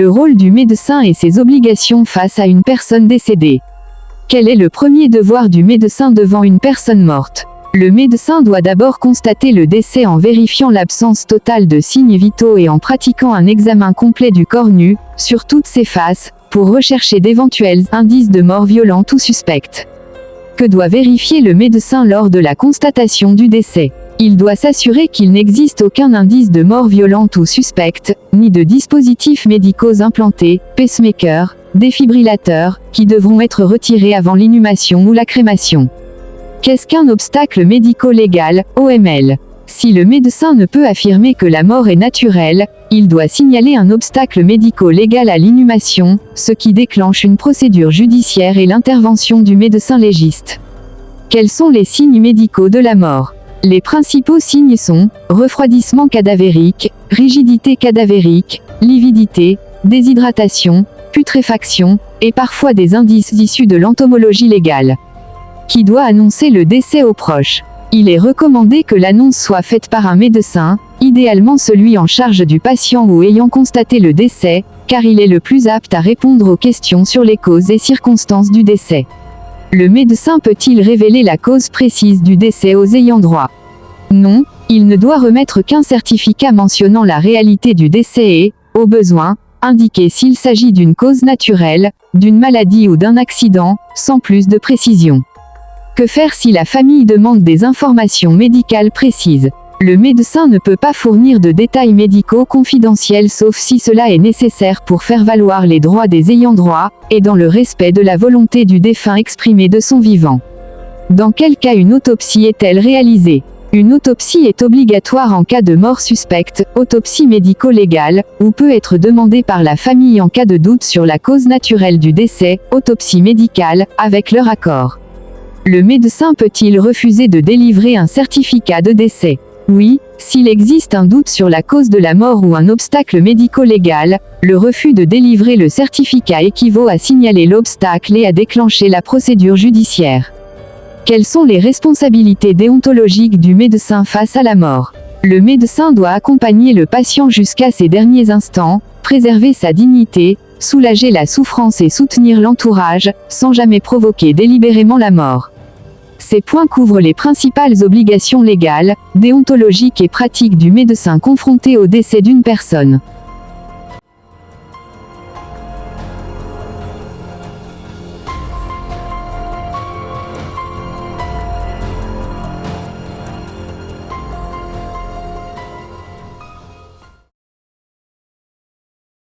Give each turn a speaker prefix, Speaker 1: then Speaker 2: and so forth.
Speaker 1: Le rôle du médecin et ses obligations face à une personne décédée. Quel est le premier devoir du médecin devant une personne morte? Le médecin doit d'abord constater le décès en vérifiant l'absence totale de signes vitaux et en pratiquant un examen complet du corps nu, sur toutes ses faces, pour rechercher d'éventuels indices de mort violente ou suspecte. Que doit vérifier le médecin lors de la constatation du décès? Il doit s'assurer qu'il n'existe aucun indice de mort violente ou suspecte, ni de dispositifs médicaux implantés, pacemakers, défibrillateurs, qui devront être retirés avant l'inhumation ou la crémation. Qu'est-ce qu'un obstacle médico-légal, OML? Si le médecin ne peut affirmer que la mort est naturelle, il doit signaler un obstacle médico-légal à l'inhumation, ce qui déclenche une procédure judiciaire et l'intervention du médecin légiste. Quels sont les signes médicaux de la mort? Les principaux signes sont refroidissement cadavérique, rigidité cadavérique, lividité, déshydratation, putréfaction, et parfois des indices issus de l'entomologie légale. Qui doit annoncer le décès aux proches? Il est recommandé que l'annonce soit faite par un médecin, idéalement celui en charge du patient ou ayant constaté le décès, car il est le plus apte à répondre aux questions sur les causes et circonstances du décès. Le médecin peut-il révéler la cause précise du décès aux ayants droit? Non, il ne doit remettre qu'un certificat mentionnant la réalité du décès et, au besoin, indiquer s'il s'agit d'une cause naturelle, d'une maladie ou d'un accident, sans plus de précision. Que faire si la famille demande des informations médicales précises? Le médecin ne peut pas fournir de détails médicaux confidentiels sauf si cela est nécessaire pour faire valoir les droits des ayants droit, et dans le respect de la volonté du défunt exprimée de son vivant. Dans quel cas une autopsie est-elle réalisée? Une autopsie est obligatoire en cas de mort suspecte, autopsie médico-légale, ou peut être demandée par la famille en cas de doute sur la cause naturelle du décès, autopsie médicale, avec leur accord. Le médecin peut-il refuser de délivrer un certificat de décès? Oui, s'il existe un doute sur la cause de la mort ou un obstacle médico-légal, le refus de délivrer le certificat équivaut à signaler l'obstacle et à déclencher la procédure judiciaire. Quelles sont les responsabilités déontologiques du médecin face à la mort? Le médecin doit accompagner le patient jusqu'à ses derniers instants, préserver sa dignité, soulager la souffrance et soutenir l'entourage, sans jamais provoquer délibérément la mort. Ces points couvrent les principales obligations légales, déontologiques et pratiques du médecin confronté au décès d'une personne.